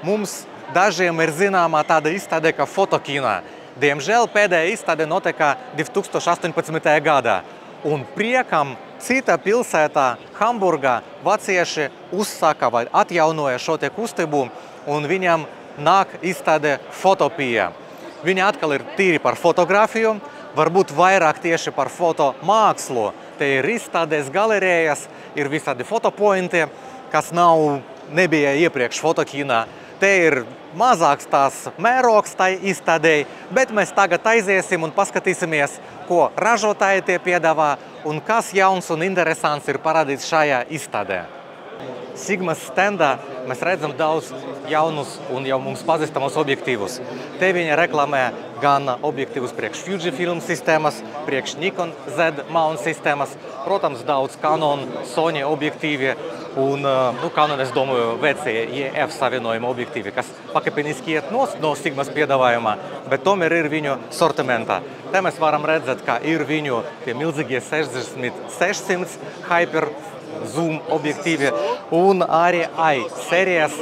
mums dažiem ir zināmā tāda izstāde kā fotokino. Diemžēl pēdējā izstāde notika 2018. gadā. Un priekam cita pilsētā, Hamburgā, vācieši uzsāka vai atjaunoja šo te kustību, un viņam nāk izstāde Fotopija. Viņi atkal ir tīri par fotografiju, varbūt vairāk tieši par fotomākslu. Te ir izstādes, galerējas, ir visādi fotopointi, kas nebija iepriekš fotokīnā. Te ir mazāks tās mērogs tai izstādēji, bet mēs tagad aiziesim un paskatīsimies, ko ražotāji tie piedāvā un kas jauns un interesants ir parādīts šajā izstādē. Sigmas standā mēs redzam daudz jaunus un jau mums pazīstamus objektīvus. Te viņi reklamē gan objektīvus priekš Fujifilm sistēmas, priekš Nikon Z mount sistēmas, protams, daudz Canon, Sony objektīvi un, Canon, es domāju, vecie EF savienojuma objektīvi, kas pakāpeniski iet no Sigmas piedāvājumā, bet tomēr ir viņu sortimentā. Te mēs varam redzēt, ka ir viņu tie milzīgie 60-600 Hyper Zoom objektīvi un arī AI sērijas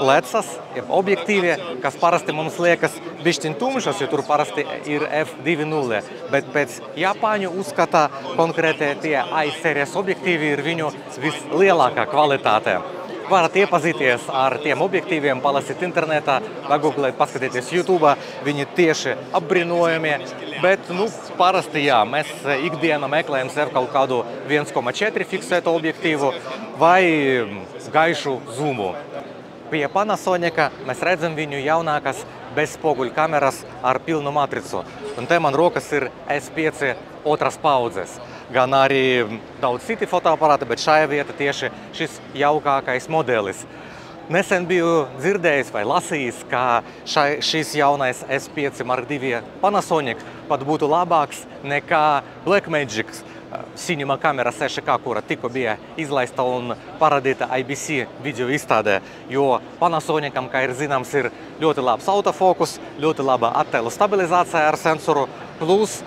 lecas objektīvi, kas parasti mums liekas bišķiņ tumšas, jo tur parasti ir f2.0, bet pēc Japāņu uzskata konkrēti tie AI sērijas objektīvi ir viņu vislielākā kvalitāte. Varat iepazīties ar tiem objektīviem, palasīt internetā, pagooglēt, paskatīties YouTube, viņi tieši apbrīnojami, bet, parasti jā, mēs ikdienā meklējam sev kaut kādu 1,4 fiksētu objektīvu vai gaišu zoomu. Pie Panasonica mēs redzam viņu jaunākas bezspoguļu kameras ar pilnu matricu, un te man rokas ir S5 otras paudzes. Gan arī daudz citi fotoaparāti, bet šajā vieta tieši šis jaukākais modelis. Nesen biju dzirdējis vai lasījis, ka šis jaunais S5 Mark II Panasonic pat būtu labāks nekā Blackmagic cinema kamera 6K, kura tikko bija izlaista un parādīta IBC video izstādē, jo Panasonicam, kā ir zināms, ir ļoti labs autofokus, ļoti laba attēlu stabilizācija ar sensoru, plus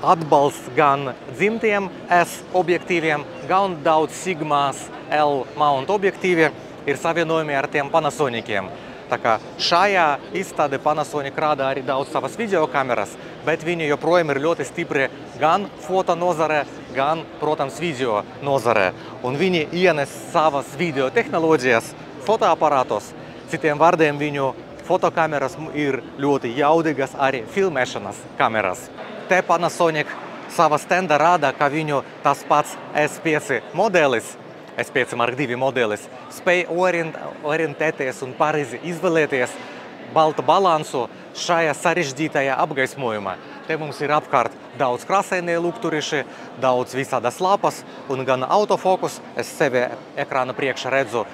atbalsts gan dzimtiem S objektīviem, gan daudz Sigmas L mount objektīvi ir savienojumi ar tiem Panasoniciem. Tā kā šajā izstādē Panasonic rāda arī daudz savas videokameras, bet viņi joprojām ir ļoti stipri gan foto nozarē, gan, protams, video nozarē. Un viņi ienes savas video tehnoloģijas fotoaparātos. Citiem vārdiem viņu fotokameras ir ļoti jaudīgas arī filmēšanas kameras. Te Panasonic savā standā rāda, ka viņu tas pats S5 modelis, S5 Mark II modelis, spēj orientēties un pareizi izvēlēties baltu balansu šajā sarežģītajā apgaismojumā. Te mums ir apkārt daudz krāsainie lukturīši, daudz visādas lapas un gan autofokus. Es sevi ekrāna priekšā redzu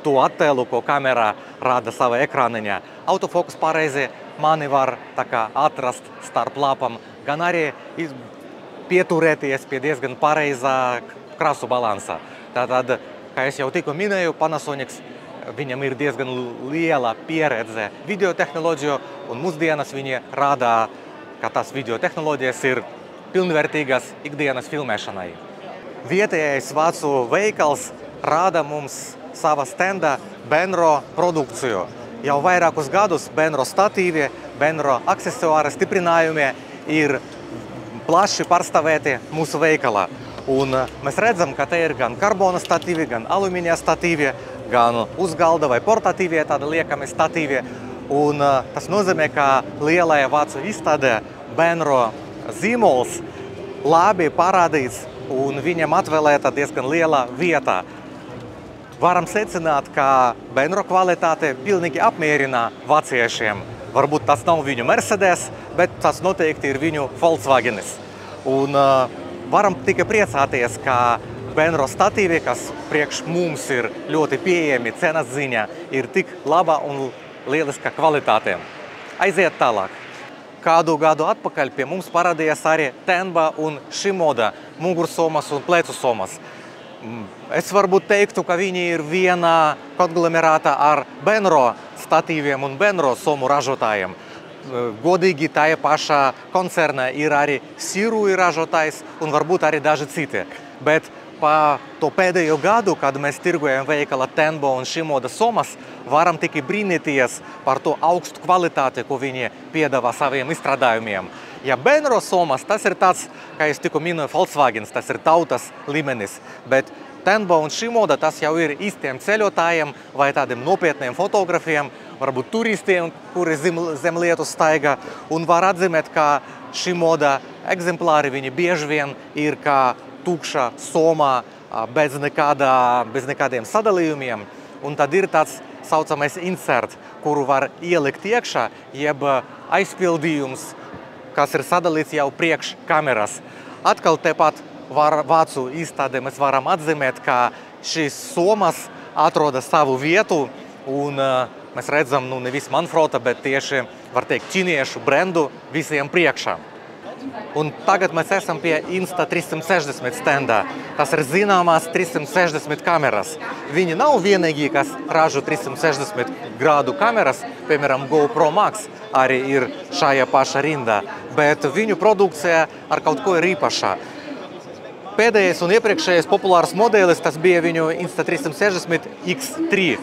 to attēlu, ko kamera rāda savā ekrāniņā. Autofokus pareizi mani var atrast starp lapam, gan arī pieturēties pie diezgan pareizā krāsu balansā. Tātad, kā es jau tikko minēju, Panasonic, viņam ir diezgan liela pieredze videotehnoloģiju, un mūsdienas viņi rādā, ka tās videotehnoloģijas ir pilnvērtīgas ikdienas filmēšanai. Vietējais vācu veikals rāda mums savā standā Benro produkciju. Jau vairākus gadus Benro statīvi, Benro aksesuāri stiprinājumi ir plaši pārstāvēti mūsu veikalā. Un mēs redzam, ka te ir gan karbona statīvi, gan alumīnija statīvi, gan uz galda vai portatīvie tādi liekami statīvi. Un tas nozīmē, ka lielajā vācu izstādē Benro zīmols labi parādīts un viņam atvēlēta diezgan liela vieta. Varam secināt, ka Benro kvalitāte pilnīgi apmierina vāciešiem. Varbūt tas nav viņu Mercedes, bet tas noteikti ir viņu Volkswagenis. Un varam tikai priecāties, ka Benro statīvi, kas priekš mums ir ļoti pieejami cenas ziņā, ir tik laba un lieliska kvalitāte. Aiziet tālāk. Kādu gadu atpakaļ pie mums parādījās arī Tenba un Shimoda mugursomas un plecu somas. Es varbūt teiktu, ka viņi ir viena konglomerāta ar Benro statīviem un Benro somu ražotājiem. Godīgi tā pašā koncernā ir arī Sirui ražotājs un varbūt arī daži citi. Bet pa to pēdējo gadu, kad mēs tirgojam veikala Tenbo un Shimoda somas, varam tikai brīnīties par to augstu kvalitāti, ko viņi piedāvā saviem izstrādājumiem. Ja Benro somas, tas ir tāds, kā es tikko minēju, Volkswagens, tas ir tautas līmenis, bet Tenbo un Shimoda tas jau ir īstiem ceļotājiem vai tādiem nopietniem fotografiem, varbūt turistiem, kuri zem lietu staigā, un var atzīmēt, ka Shimoda eksemplāri viņi bieži vien ir kā tukša somā bez nekādiem sadalījumiem, un tad ir tāds saucamais insert, kuru var ielikt iekšā, jeb aizpildījums, kas ir sadalīts jau priekš kameras. Atkal tepat Vācu izstādē mēs varam atzīmēt, ka šīs somas atrodas savu vietu, un mēs redzam, nevis Manfrota, bet tieši, var teikt, ķiniešu brendu visiem priekšā. Un tagad mēs esam pie Insta360 standā. Tas ir zināmās 360 kameras. Viņi nav vienīgi, kas ražo 360 grādu kameras, piemēram, GoPro Max arī ir šajā pašā rindā, bet viņu produkcija ar kaut ko ir īpašā. Pēdējais un iepriekšējais populārs modelis, tas bija viņu Insta360 X3,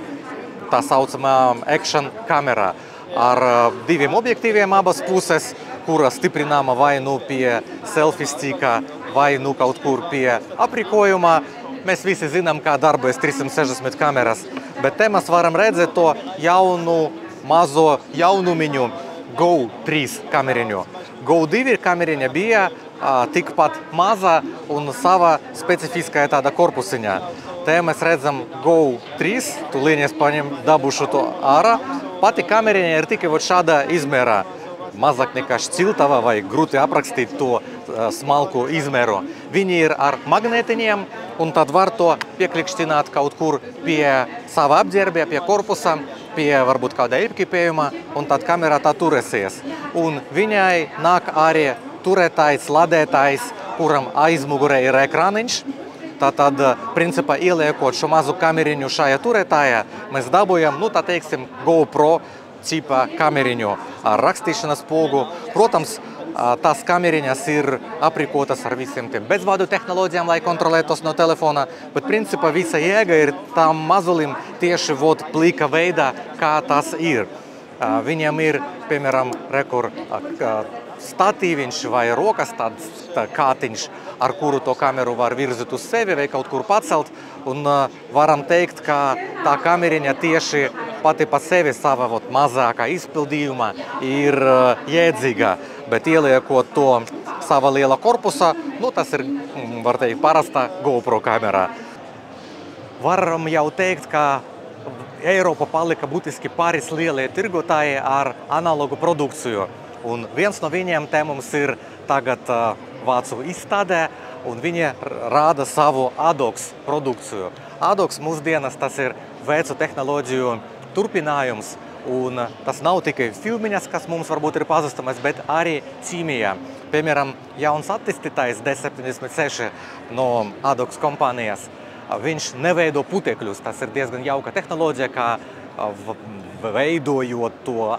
tā saucamā action kamerā, ar diviem objektīviem abas puses, kura stiprināma vai pie selfie stika, vai kaut kur pie aprīkojuma. Mēs visi zinām, kā darbojas 360 kameras, bet te mēs varam redzēt to jaunu, mazo jaunumiņu Go3 kameriņu. Go2 kameriņa bija tikpat maza un sava specifiskā tāda korpusiņā. Te mēs redzam Go3, tūlīt es dabūšu to ārā. Pati kameriņa ir tikai šādā izmērā. Mazāk nekā šķiltava vai grūti aprakstīt to smalku izmēru. Viņi ir ar magnētiņiem, un tad var to pieklikšķināt kaut kur pie sava apģērbja, pie korpusa, pie varbūt kāda iepkipējuma, un tad kamerā tā turēsies. Un viņai nāk arī turētājs, ladētājs, kuram aizmugurē ir ekrāniņš. Tātad, principā, ieliekot šo mazu kameriņu šajā turētājā, mēs dabūjam, tā teiksim, GoPro tipa kameriņu ar rakstīšanas pogu. Protams, tās kameriņas ir aprīkotas ar visiem tiem bezvadu tehnoloģijām, lai kontrolētos no telefona, bet principā visa jēga ir tam mazulim tieši plika veidā, kā tas ir. Viņam ir, piemēram, statīviņš vai rokas tāds kātiņš, ar kuru to kameru var virzīt uz sevi vai kaut kur pacelt, un varam teikt, ka tā kameriņa tieši pati pa sevi sava mazākā izpildījuma ir jēdzīga, bet ieliekot to sava liela korpusa, tas ir, var teikt, parasta GoPro kamerā. Varam jau teikt, ka Eiropa palika būtiski pāris lielie tirgotāji ar analogu produkciju, un viens no viņiem te mums ir tagad Vācu izstādē, un viņi rāda savu ADOX produkciju. ADOX mūsdienas tas ir vecu tehnoloģiju turpinājums, un tas nav tikai filmiņas, kas mums varbūt ir pazīstamas, bet arī ķīmija. Piemēram, jauns attīstītājs D76 no ADOX kompānijas. Viņš neveido putekļus, tas ir diezgan jauka tehnoloģija, kā veidojot to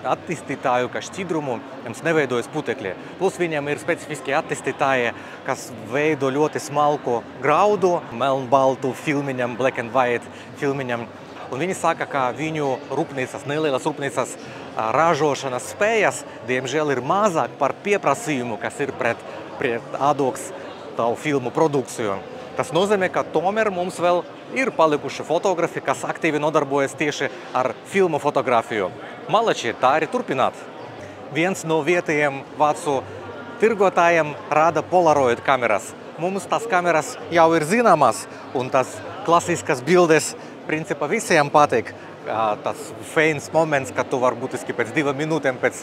attīstītāju, kā šķidrumu, jums neveidojas putekļi. Plus viņam ir specifiski attīstītāji, kas veido ļoti smalku graudu, melnbaltu filmiņam, black and white filmiņam. Un viņi saka, ka viņu rūpnīcas, nelielas rūpnīcas ražošanas spējas, diemžēl, ir mazāk par pieprasījumu, kas ir pret ADOX tavu filmu produkciju. Tas nozīmē, ka tomēr mums vēl ir palikuši fotografi, kas aktīvi nodarbojas tieši ar filmu fotografiju. Malači, tā arī turpināt. Viens no vietējiem vācu tirgotājiem rāda Polaroid kameras. Mums tās kameras jau ir zināmas, un tas klasiskas bildes principā visiem patīk. Tas feins moments, kad tu var būtiski pēc 2 minūtēm pēc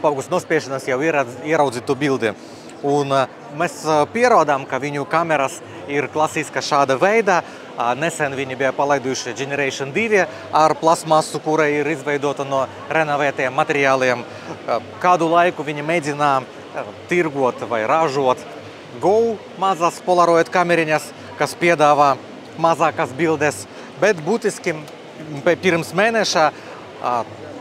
paugas nospiešanas jau ieraudzīt to bildi. Un mēs pierādām, ka viņu kameras ir klasiska šāda veida. Nesen viņi bija palaiduši Generation 2 ar plasmasu, kura ir izveidota no renovētiem materiāliem. Kādu laiku viņi mēģina tirgot vai ražot Go mazas Polaroid kameriņas, kas piedāvā mazākas bildes, bet būtiski pirms mēneša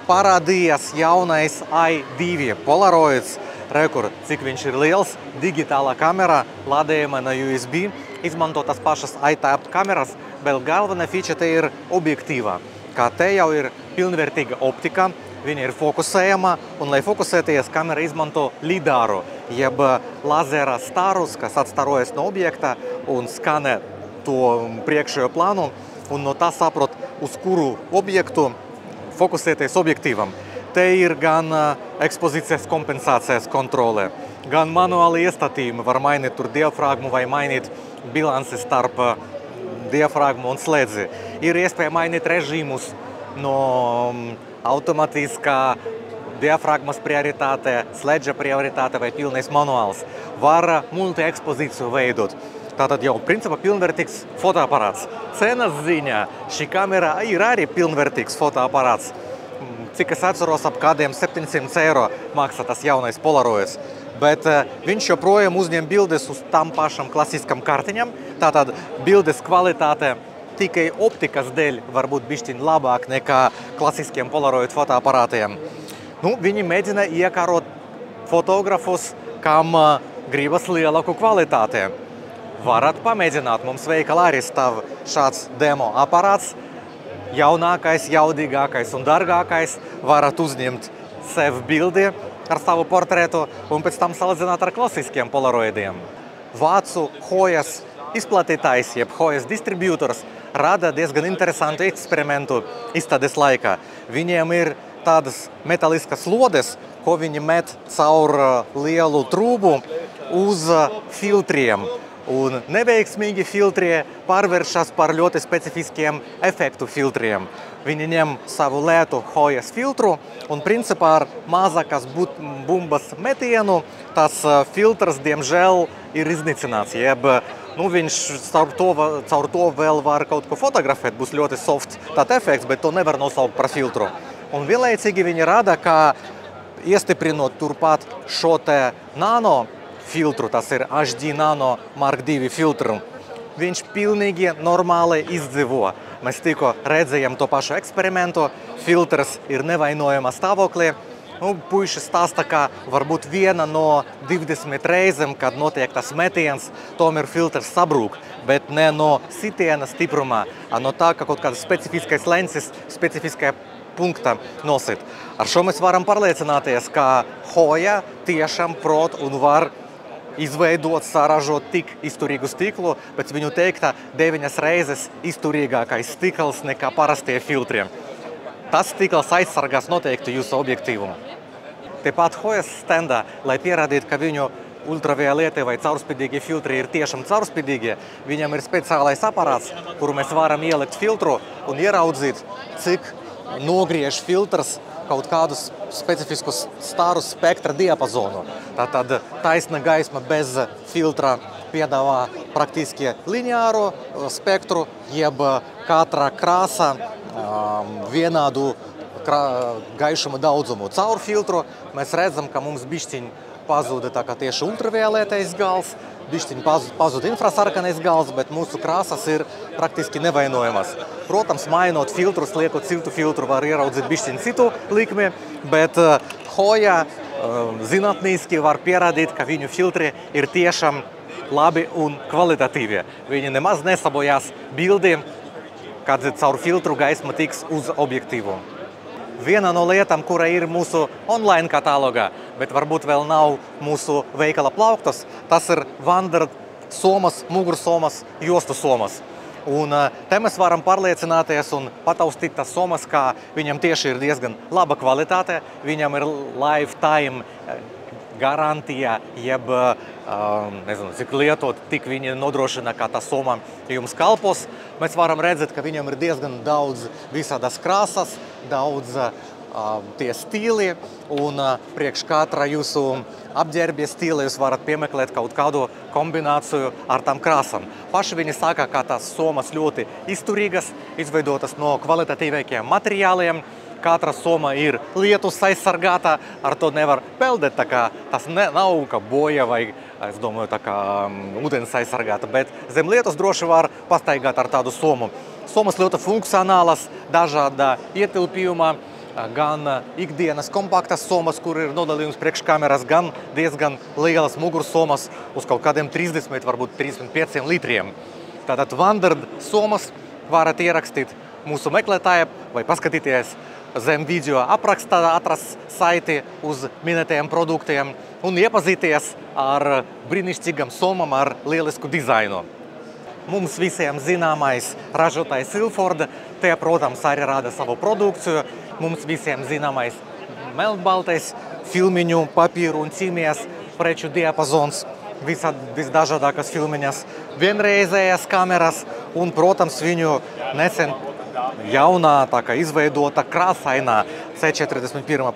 parādījās jaunais i2 Polaroids. Rekur, cik viņš ir liels, digitālā kamera, lādējama no USB, izmanto tas pašas iTap kameras, bet galvenā feature te ir objektīvā. Kā te jau ir pilnvērtīga optika, viņa ir fokusējama, un, lai fokusēties, kamera izmanto lidāru, jeb lazera starus, kas atstarojas no objekta un skanē to priekšējo plānu, un no tā saprot, uz kuru objektu fokusēties objektīvam. Te ir gan ekspozīcijas kompensācijas kontrole, gan manuāli iestatījumi, var mainīt tur diafragmu vai mainīt bilansi starp diafragmu un slēdzi. Ir iespēja mainīt režīmus no automatiskā diafragmas prioritāte, slēdža prioritāte vai pilnais manuāls. Var multi-ekspozīciju veidot. Tātad jau principā pilnvērtīgs fotoaparāts. Cenas ziņā šī kamera ir arī pilnvērtīgs fotoaparāts. Cik es atceros, ap kādiem 700 eiro maksā tas jaunais Polaroids. Bet viņš joprojām uzņem bildes uz tam pašam klasiskam kartiņam. Tātad bildes kvalitāte tikai optikas dēļ var būt bišķiņ labāk nekā klasiskiem Polaroid fotoaparātiem. Viņi mēģina iekārot fotografus, kam gribas lielāku kvalitāti. Varat pamēģināt, mums veikalā arī stāv šāds demo aparāts. Jaunākais, jaudīgākais un dargākais. Varat uzņemt sev bildi ar savu portretu un pēc tam salīdzināt ar klasiskiem Polaroidiem. Vācu Hojas izplatītājs, jeb Hojas distribūtors, rada diezgan interesantu eksperimentu izstādes laikā. Viņiem ir tādas metāliskas lodes, ko viņi met caur lielu trūbu uz filtriem. Un neveiksmīgi filtri pārvēršas par ļoti specifiskiem efektu filtriem. Viņi ņem savu lētu Hojas filtru un principā ar mazākas bumbas metienu tas filtrs, diemžēl, ir iznīcināts. Jeb, viņš caur to vēl var kaut ko fotografēt, būs ļoti soft tāds efekts, bet to nevar nosaukt par filtru. Un vienlaicīgi viņi rada, ka iestiprinot turpat šo te nano filtru, tas ir HD Nano Mark II filtru, viņš pilnīgi normāli izdzīvo. Mēs tikko redzējām to pašu eksperimentu, filtrs ir nevainojama stāvoklī. Puiši stāsta, ka varbūt viena no 20 reizēm, kad notiek tas metiens, tomēr filtrs sabrūk, bet ne no sitiena stiprumā, no tā, ka kaut kāds specifiskais lenses, specifiskajā punkta nosit. Ar šo mēs varam pārliecināties, ka Hoja tiešām prot un var izveidot, saražot tik izturīgu stiklu, pēc viņu teikta 9 reizes izturīgākais stikls nekā parastie filtriem. Tas stikls aizsargās noteikti jūsu objektīvumu. Tepat Hojas standā, lai pierādītu, ka viņu ultravioletie vai caurspīdīgie filtri ir tiešām caurspīdīgi, viņam ir speciālais aparāts, kuru mēs varam ielikt filtru un ieraudzīt, cik nogriež filtrs kaut kādus specifiskus staru spektra diapazonu. Tātad taisna gaisma bez filtra piedāvā praktiski lineāru spektru, jeb katra krāsa vienādu gaišuma daudzumu. Caur filtru mēs redzam, ka mums bišķiņ pazuda tā kā tieši ultravioletais gals, bišķiņ pazuda infrasarkanais gals, bet mūsu krāsas ir praktiski nevainojamas. Protams, mainot filtrus, liekot citu filtru, var ieraudzīt bišķiņ citu likmi, bet Hoja zinātnīski var pierādīt, ka viņu filtri ir tiešām labi un kvalitatīvi. Viņi nemaz nesabojās bildi, kad caur filtru gaisma tiks uz objektīvu. Viena no lietām, kura ir mūsu online katalogā, bet varbūt vēl nav mūsu veikala plauktas, tas ir Wander somas, mugursomas, jostu somas. Un te mēs varam pārliecināties un pataustīt tas somas, ka viņam tieši ir diezgan laba kvalitāte, viņam ir lifetime garantija, jeb, nezinu, cik lietot, tik viņi nodrošina, ka tā soma jums kalpos. Mēs varam redzēt, ka viņam ir diezgan daudz visādas krāsas, daudz tie stili, un priekš katra jūsu apģērbja stila jūs varat piemeklēt kaut kādu kombināciju ar tām krāsām. Paši viņi saka, ka tās somas ļoti izturīgas, izveidotas no kvalitatīvākiem materiāliem. Katra soma ir lietus aizsargāta, ar to nevar peldēt, tā kā tas nav kā boja vai, es domāju, tā kā ūdens aizsargāta, bet zem lietus droši var pastaigāt ar tādu somu. Somas ļoti funkcionālas, dažāda ietilpījuma, gan ikdienas kompaktas somas, kur ir nodalījums priekškameras, gan diezgan lielas mugursomas uz kaut kādiem 30, varbūt 35 litriem. Tātad Wandard somas varat ierakstīt mūsu meklētāja vai paskatīties zem video aprakstā, atrast saiti uz minētajiem produktiem un iepazīties ar brīnišķīgam somam ar lielisku dizainu. Mums visiem zināmais ražotājs Ilford, tie, protams, arī rada savu produkciju. Mums visiem zināmais melnbaltais filmiņu, papīru un ķīmijas preču diapazons, visdažādākas filmiņas, vienreizējas kameras un, protams, viņu nesen jaunā, tā kā izveidota krāsainā C41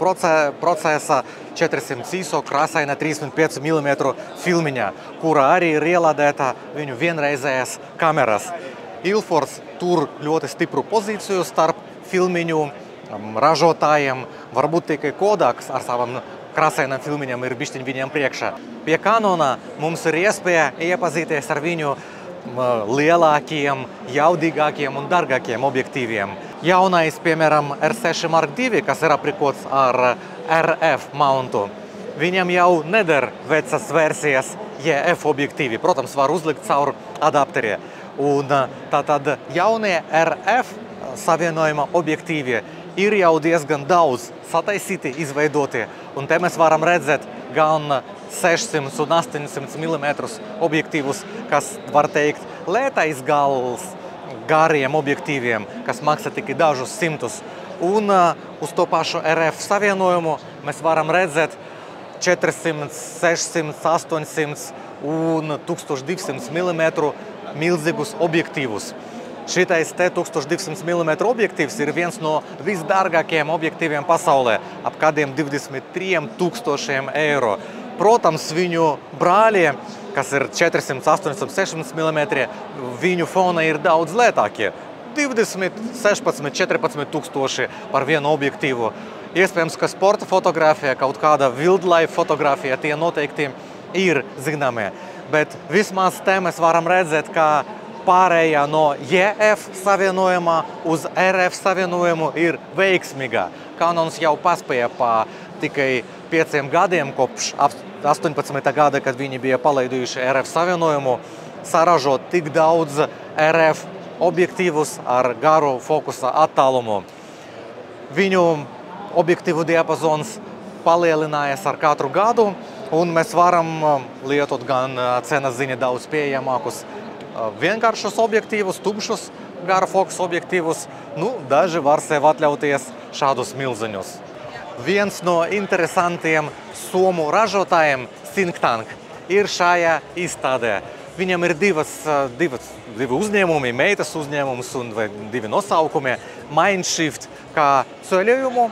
procesa 400 ISO krāsaina 35 mm filmiņa, kura arī ir ielādēta viņu vienreizējas kameras. Ilfords tur ļoti stipru pozīciju starp filmiņu ražotājiem, varbūt tikai Kodaks ar savam krāsainam filmiņam ir bišķiņ viņiem priekšā. Pie Canona mums ir iespēja iepazīties ar viņu lielākiem, jaudīgākiem un dargākiem objektīviem. Jaunais, piemēram, R6 Mark II, kas ir aprīkots ar RF mountu. Viņam jau neder vecas versijas EF objektīvi. Protams, var uzlikt caur adapteri. Un tātad jaunie RF savienojuma objektīvi ir jau diezgan daudz sataisīti, izveidoti. Un te mēs varam redzēt gan 600 un 800 mm objektīvus, kas, var teikt, lētais gals gariem objektīviem, kas maksā tikai dažus simtus. Un uz to pašu RF savienojumu mēs varam redzēt 400, 600, 800 un 1200 mm milzīgus objektīvus. Šitais te 1200 mm objektīvs ir viens no visdārgākajiem objektīviem pasaulē, ap kādiem 23 000 eiro. Protams, viņu brāļi, kas ir 400, 800, 600 mm, viņu fona ir daudz lētākie. 20, 16, 14 tūkstoši par vienu objektīvu. Iespējams, ka sporta fotografija, kaut kāda wildlife fotografija, tie noteikti ir zināmie. Bet vismaz te mēs varam redzēt, ka pārējā no EF savienojumā uz RF savienojumu ir veiksmīga. Canons jau paspēja pa tikai 5 gadiem, kopš 18. gada, kad viņi bija palaiduši RF savienojumu, saražot tik daudz RF objektīvus ar garu fokusa attālumu. Viņu objektīvu diapazons palielinājies ar katru gadu, un mēs varam lietot gan cenas ziņa daudz pieejamākus vienkāršus objektīvus, tumšus gara fokusa objektīvus. Daži var sev atļauties šādus milziņus. Viens no interesantiem somu ražotājiem, Thinktank, ir šajā izstādē. Viņam ir divi uzņēmumi, meitas uzņēmums un divi nosaukumi. Mindshift kā ceļojumu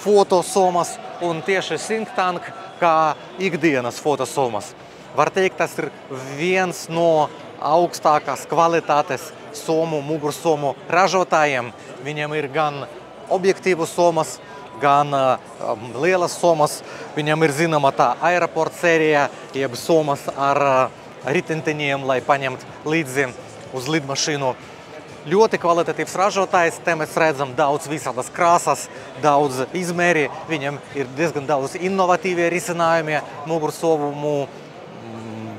fotosomas un tieši Thinktank kā ikdienas fotosomas. Var teikt, tas ir viens no augstākās kvalitātes somu, mugursomu ražotājiem. Viņam ir gan objektīvu somas, gan lielas somas. Viņam ir zināma tā aeroport sērija, jeb somas ar ritenteņiem, lai paņemt līdzi uz lidmašīnu. Ļoti kvalitatīvs ražotājs, te mēs redzam daudz visādas krāsas, daudz izmēri. Viņam ir diezgan daudz inovatīvie risinājumi mugursomu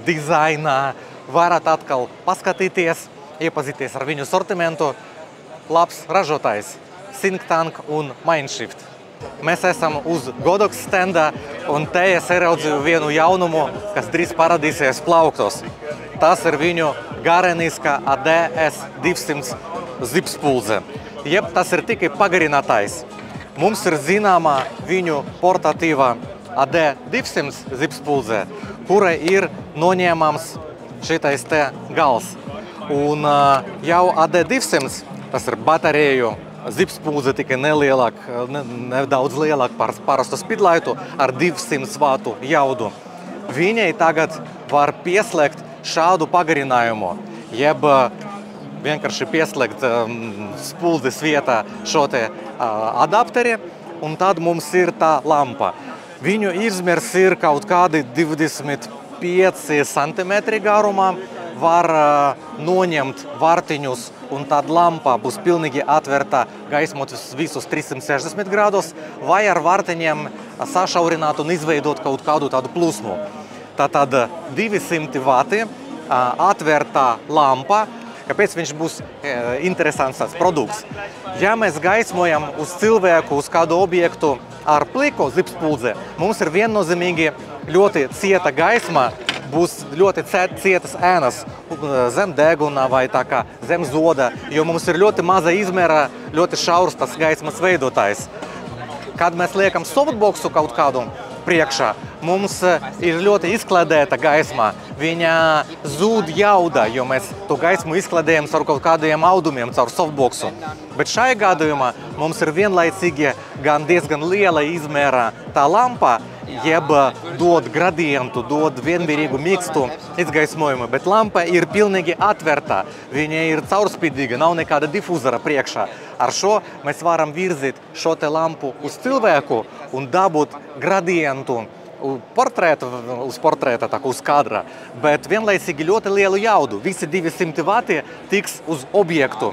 dizainā. Varat atkal paskatīties, iepazīties ar viņu sortimentu. Labs ražotājs, Thinktank un Mindshift. Mēs esam uz Godox stenda, un te es ieraudzīju vienu jaunumu, kas drīz parādīsies plauktos. Tas ir viņu gareniska AD-S200 zipspulze. Jeb tas ir tikai pagarinātais. Mums ir zināma viņu portatīva AD-200 zipspulze, kura ir noņēmams šitais te gals. Un jau AD-200, tas ir baterēju zipspulze, tikai nedaudz lielāk par parastu speedlightu ar 200 vatu jaudu. Viņai tagad var pieslēgt šādu pagarinājumu, jeb vienkārši pieslēgt spuldes vietā šo te adapteri, un tad mums ir tā lampa. Viņu izmērs ir kaut kādi 25 centimetri garumā, var noņemt vartiņus, un tad lampa būs pilnīgi atvērta, gaismot visus 360 grādus, vai ar vartiņiem sašaurināt un izveidot kaut kādu tādu plūsmu. Tātad 200 vati atvērtā lampa. Kāpēc viņš būs interesants tāds produkts? Ja mēs gaismojam uz cilvēku, uz kādu objektu ar pliku zipspuldzi, mums ir viennozīmīgi ļoti cieta gaisma, būs ļoti cietas ēnas zem deguna vai tā kā zem zoda, jo mums ir ļoti maza izmēra, ļoti šaurs tas gaismas veidotājs. Kad mēs liekam softboxu kaut kādu priekšā, mums ir ļoti izkladēta gaisma. Viņa zūd jauda, jo mēs to gaismu izkladējam caur kaut kādiem audumiem, caur softboxu. Bet šajā gadījumā mums ir vienlaicīgi gan diezgan liela izmēra tā lampa, jeb dod gradientu, dod vienmērīgu mīkstu izgaismojumu, bet lampa ir pilnīgi atvērta. Viņa ir caurspīdīga, nav nekāda difuzora priekšā. Ar šo mēs varam virzīt šo te lampu uz cilvēku un dabūt gradientu uz portrēta, tā kā uz kadra, bet vienlaicīgi ļoti lielu jaudu. Visi 200 vati tiks uz objektu.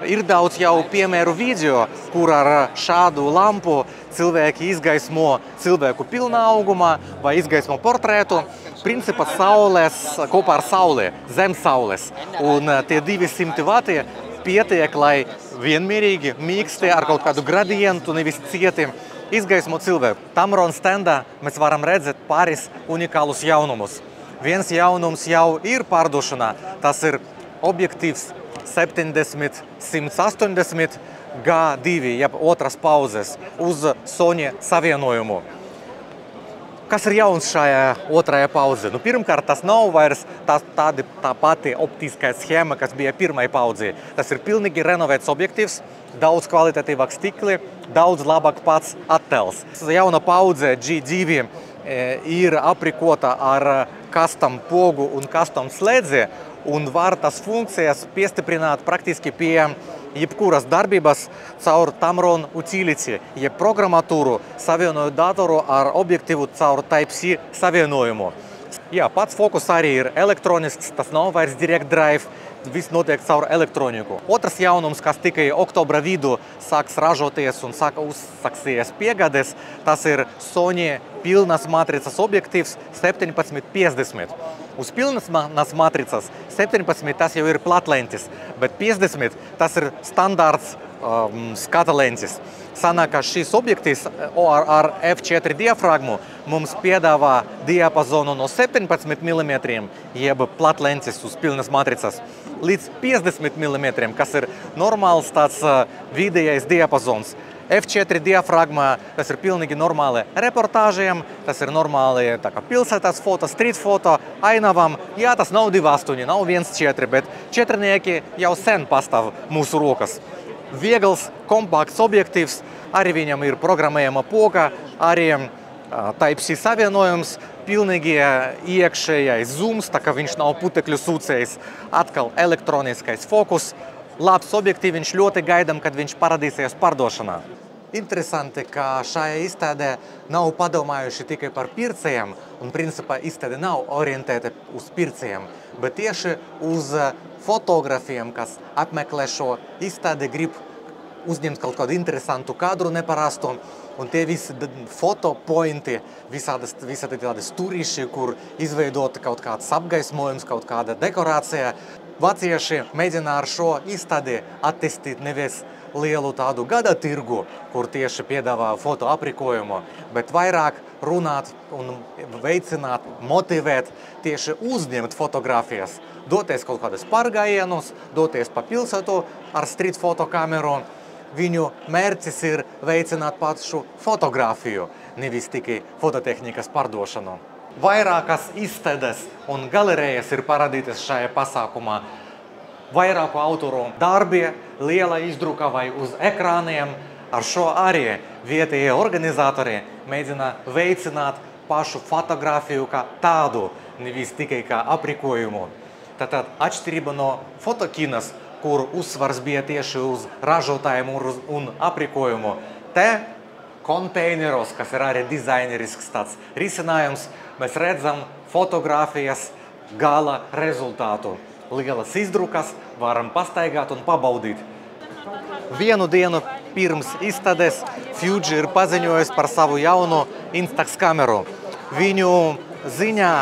Ir daudz jau piemēru video, kur ar šādu lampu cilvēki izgaismo cilvēku pilnā augumā vai izgaismo portrētu. Principā saules, kopā ar sauli, zem saules. Un tie 200 vati pietiek, lai vienmērīgi mīksti ar kaut kādu gradientu, nevis cieti izgaismo cilvēku. Tamron standā mēs varam redzēt pāris unikālus jaunumus. Viens jaunums jau ir pārdošanā. Tas ir objektīvs 70-180 G2, jeb otras pauzes, uz Sony savienojumu. Kas ir jauns šajā otrajā pauzē? Pirmkārt, tas nav vairs tā pati optiskā schēma, kas bija pirmajā paudzē. Tas ir pilnīgi renovēts objektīvs, daudz kvalitatīvāk stikli, daudz labāk pats attēls. Jauna paudze G2 ir aprīkota ar custom pogu un custom slēdzi, un var tas funkcijas piestiprināt praktiski pie jebkuras darbības caur Tamron Utility, jeb programmatūru, savienojot datoru ar objektīvu caur Type-C savienojumu. Jā, pats fokus arī ir elektronisks, tas nav vairs direct drive, viss notiek caur elektroniku. Otrs jaunums, kas tikai oktobra vidū sāks ražoties un uzsāksies piegādes, tas ir Sony pilnas matricas objektīvs 1750. Uz pilnas matricas 17 tas jau ir platlentis, bet 50 tas ir standārts skata lentis. Sanāk, ka šis objektīvs ar f4 diafragmu mums piedāvā diapazonu no 17 mm, jeb platlentis uz pilnas matricas, līdz 50 mm, kas ir normāls tāds vidējais diapazons. F4 diafragma, tas ir pilnīgi normāli reportāžiem, tas ir normāli pilsētas foto, street foto, ainavam. Jā, tas nav 2.8, nav 1.4, bet četrnieki jau sen pastāv mūsu rokas. Viegls, kompakts objektīvs, arī viņam ir programmējama poga, arī Type-C savienojums, pilnīgi iekšējais zooms, tā kā viņš nav putekļu sūcējs, atkal elektroniskais fokus. Labs objektīvs, ļoti gaidām, kad viņš parādīsies pārdošanā. Interesanti, ka šajā izstādē nav padomājuši tikai par pircējiem, un principā izstāde nav orientēta uz pircējiem, bet tieši uz fotografiem, kas apmeklē šo izstādi, grib uzņemt kaut kādu interesantu kadru neparastu, un tie visi fotopointi, visādi tādi stūrīši, kur izveidoti kaut kāds apgaismojums, kaut kāda dekorācija. Vācieši mēģina ar šo izstādi attīstīt nevis lielu tādu gada tirgu, kur tieši piedāvā foto aprīkojumu, bet vairāk runāt un veicināt, motivēt tieši uzņemt fotogrāfijas, doties kaut kādas pārgājienus, doties pa pilsētu ar street fotokameru. Viņu mērķis ir veicināt pašu fotogrāfiju, nevis tikai fototehnikas pārdošanu. Vairākas izstādes un galerējas ir parādītas šajā pasākumā. Vairāku autoru darbi, liela izdruka vai uz ekrāniem. Ar šo arī vietējie organizatori mēģina veicināt pašu fotogrāfiju kā tādu, nevis tikai kā aprīkojumu. Tātad atšķirība no fotokinas, kur uzsvars bija tieši uz ražotājiem un aprīkojumu. Te konteineros, kas ir arī dizainerisks tāds risinājums, mēs redzam fotogrāfijas gala rezultātu. lielas izdrukas, varam pastaigāt un pabaudīt. Vienu dienu pirms izstādes Fuji ir paziņojis par savu jauno Instax kameru. Viņu ziņā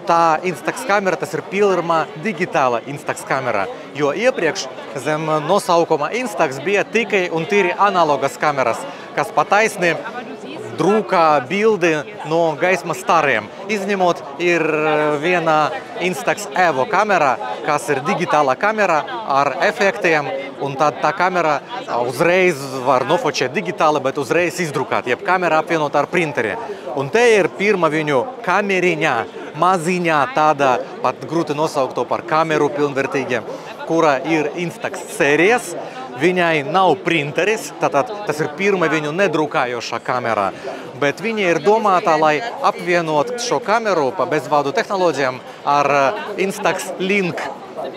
tā Instax kamera, tas ir pirmā digitāla Instax kamera, jo iepriekš zem nosaukuma Instax bija tikai un tīri analogas kameras, kas pataisni drūkā bildi no gaismas stariem. Izņemot ir viena Instax Evo kamera, kas ir digitāla kamera ar efektiem, un tad tā kamera uzreiz var nofočēt digitāli, bet uzreiz izdrukāt, jeb kamera apvienot ar printeri. Un te ir pirma viņu kameriņā, maziņā, tāda pat grūti nosaukt to par kameru pilnvērtīgi, kura ir Instax sērijas. Viņai nav printeris, tātad tas ir pirma viņu nedrukājošā kamera, bet viņa ir domāta, lai apvienot šo kameru pa bezvadu tehnoloģijām ar Instax Link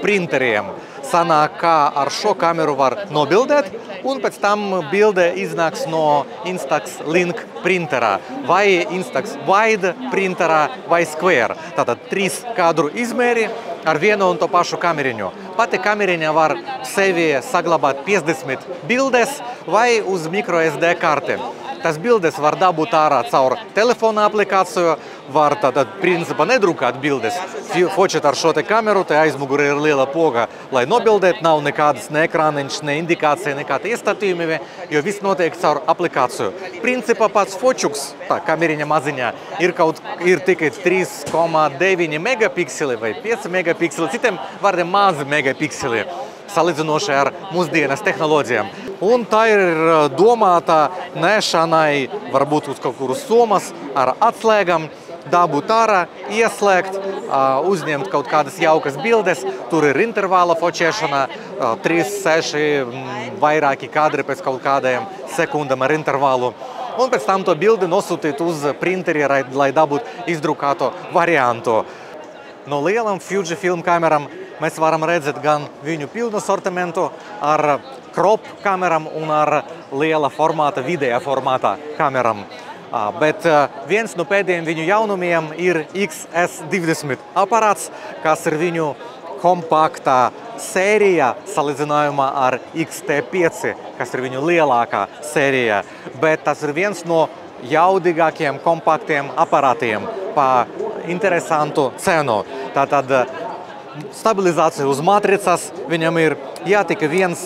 printeriem. Sanāk, kā ar šo kameru var nobildēt, un pēc tam bilde iznāks no Instax Link printerā, vai Instax Wide printerā, vai Square. Tātad 3 kadru izmēri ar vienu un to pašu kameriņu. Pati kameriņa var sevi saglabāt 50 bildes vai uz microSD karti. Tas bildes var dabūt ārā caur telefona aplikāciju, var tātad principā nedrukāt bildes. Fočet ar šo te kameru, te aizmugurē ir liela poga, lai nobildēt, nav nekādas ne ekrāniņš, ne indikācija, nekādi iestatījumi, jo viss notiek caur aplikāciju. Principā pats fočuks, tā kameriņa maziņā, ir tikai 3,9 megapikseli vai 5 megapikseli, citiem vārdiem mazi megapikseli, salīdzinoši ar mūsdienas tehnoloģijām. Un tā ir domāta nešanai, varbūt uz kaut kuru somas ar atslēgam, dabūt ārā, ieslēgt, uzņemt kaut kādas jaukas bildes. Tur ir intervāla fočēšana, 3, 6, vairāki kadri pēc kaut kādiem sekundam ar intervālu. Un pēc tam to bildi nosūtīt uz printeri, lai dabūtu izdrukāto variantu. No lielam Fujifilm kameram mēs varam redzēt gan viņu pilnu sortimentu ar crop kameram un ar liela formāta, vidējā formāta kameram. Bet viens no pēdējiem viņu jaunumiem ir XS20 aparāts, kas ir viņu kompaktā sērija salīdzinājumā ar XT5, kas ir viņu lielākā sērija. Bet tas ir viens no jaudīgākiem kompaktiem aparātiem pa interesantu cenu. Tātad stabilizācija uz matricas, viņam ir jātika viens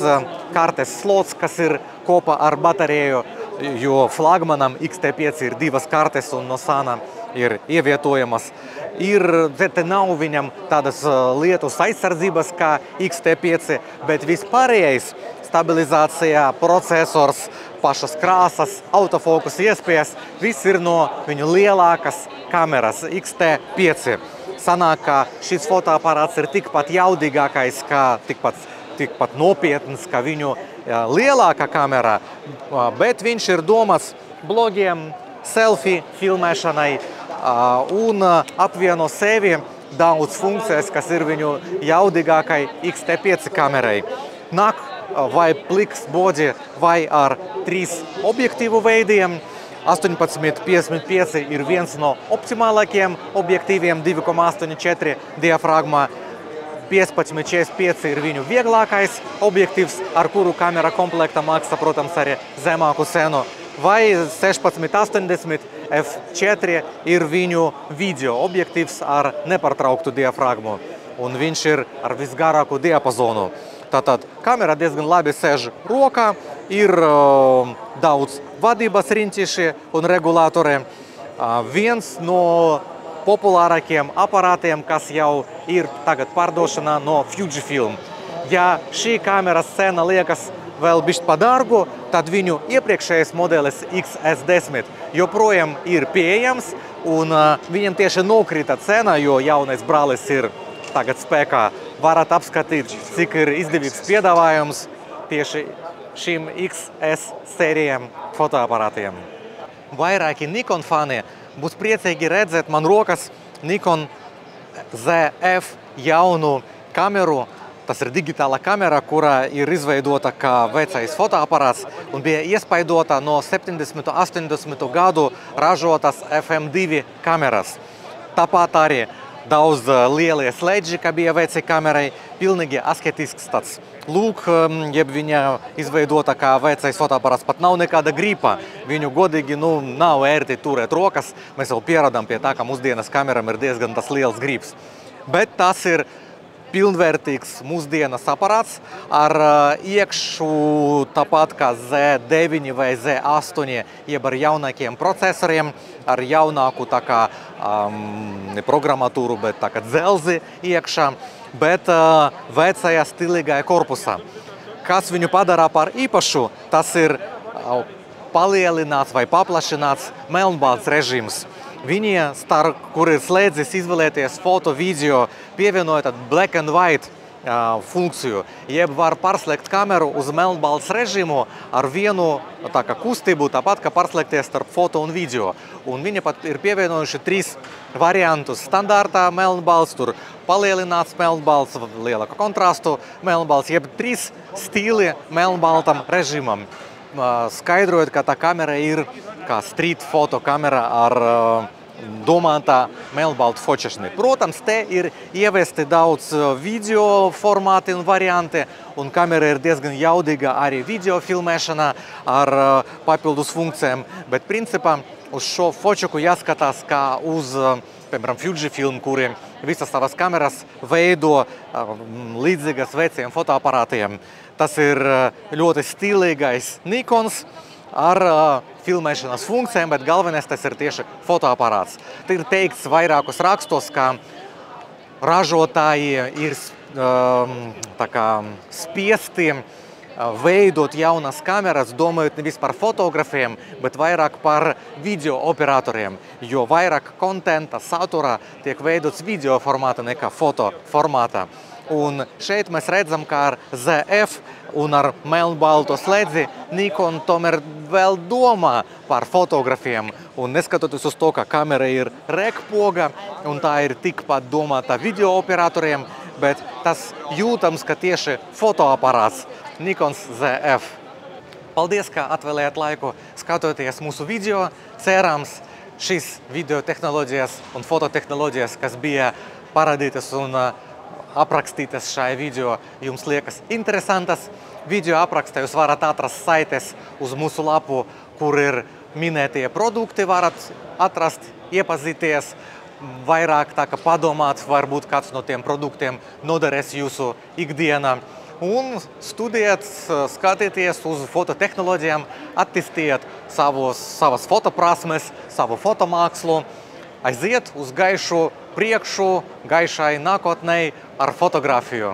kartes slots, kas ir kopā ar bateriju, jo flagmanam XT5 ir 2 kartes un no sāna ir ievietojamas. Te nav viņam tādas lietus aizsardzības kā XT5, bet vispārējais stabilizācijā, procesors, pašas krāsas, autofokus iespējas, viss ir no viņu lielākas kameras XT5. Sanāk, ka šis fotoaparāts ir tikpat jaudīgākais, tikpat nopietns, kā viņu lielākā kamera, bet viņš ir domāts blogiem, selfie filmēšanai un apvieno sevi daudz funkcijas, kas ir viņu jaudīgākai XT5 kamerai. Nāk vai pliks bodi vai ar 3 objektīvu veidiem. 18-55 ir viens no optimālākiem objektīviem, 2,84 diafragma. 15-45 ir viņu vieglākais objektīvs, ar kuru kamera komplekta maksā, protams, arī zemāku cenu. Vai 16-80 f4 ir viņu video objektīvs ar nepārtrauktu diafragmu. Un viņš ir ar visgarāku diapazonu. Tātad kamera diezgan labi sēž rokā, ir daudz vadības riņķiši un regulātori. Viens no populārākiem aparātiem, kas jau ir tagad pārdošanā no Fujifilm. Ja šī kameras cena liekas vēl bišķi pa dārgu, tad viņu iepriekšējais modelis XS10 joprojām ir pieejams, un viņam tieši nokrita cena, jo jaunais brālis ir tagad spēkā. Varat apskatīt, cik ir izdevīgs piedāvājums tieši šīm XS sērijām fotoaparātiem. Vairāki Nikon fani būs priecīgi redzēt man rokas Nikon ZF jaunu kameru. Tas ir digitāla kamera, kura ir izveidota kā vecais fotoaparāts un bija iespaidota no 70-80 gadu ražotas FM2 kameras. Tāpat arī daudz lielie sledži, kā bija vecai kamerai, pilnīgi asketisks tāds lūk, jeb viņa izveidota kā vecais fotoaparāts, pat nav nekāda gripa. Viņu godīgi, nav ērti turēt rokas. Mēs vēl pieradām pie tā, ka mūsdienas kameram ir diezgan tas liels grips. Bet tas ir pilnvērtīgs mūsdienas aparāts ar iekšu tāpat kā Z9 vai Z8, jeb ar jaunākiem procesoriem, ar jaunāku tā kā ne programmatūru, bet tā kā dzelzi iekšā, bet vecajā stilīgajā korpusā. Kas viņu padara par īpašu, tas ir palielināts vai paplašināts melnbalts režīms. Viņi, kur ir slēdzis izvēlēties foto, video, pievienoja tādu black and white funkciju, jeb var pārslēgt kameru uz melnbalts režīmu ar vienu tā kā kustību, tāpat kā pārslēgties starp foto un video. Un viņi pat ir pievienojuši 3 variantus standartā melnbalts, tur palielināts melnbalts, lielāku kontrastu melnbalts, jeb 3 stili melnbaltam režīmam. Skaidrojot, ka tā kamera ir kā street foto kamera ar domātā melnbaltu fočašanu. Protams, te ir ievesti daudz video formāti un varianti, un kamera ir diezgan jaudīga arī video filmēšanā ar papildus funkcijām, bet principā uz šo fočuku jāskatās kā uz, piemēram, Fujifilm, kuriem visas savas kameras veido līdzīgas veciem fotoaparātiem. Tas ir ļoti stilīgais Nikons ar filmēšanas funkcijām, bet galvenais tas ir tieši fotoaparāts. Te ir teikts vairākus rakstos, ka ražotāji ir tā kā spiesti veidot jaunas kameras, domājot nevis par fotografiem, bet vairāk par video operatoriem, jo vairāk kontenta, satura tiek veidots video formātā nekā foto formātā. Un šeit mēs redzam, ka ar ZF un ar melnbalto slēdzi Nikon tomēr vēl domā par fotografiem. Un neskatoties uz to, ka kamera ir rekpoga un tā ir tikpat domāta video operatoriem, bet tas jūtams, ka tieši fotoaparāts Nikons ZF. Paldies, ka atvēlējāt laiku skatoties mūsu video. Cerams, šīs video tehnoloģijas un fototehnoloģijas, kas bija parādītas un aprakstītas šajā video, jums liekas interesantas. Video aprakstā jūs varat atrast saites uz mūsu lapu, kur ir minētie produkti, varat atrast, iepazīties, vairāk tā kā padomāt, varbūt kāds no tiem produktiem noderēs jūsu ikdienā. Un studiet, skatieties uz fototehnoloģijām, attīstiet savas fotoprasmes, savu fotomākslu, aiziet uz gaišu priekšu, gaišai nākotnei ar fotografiju.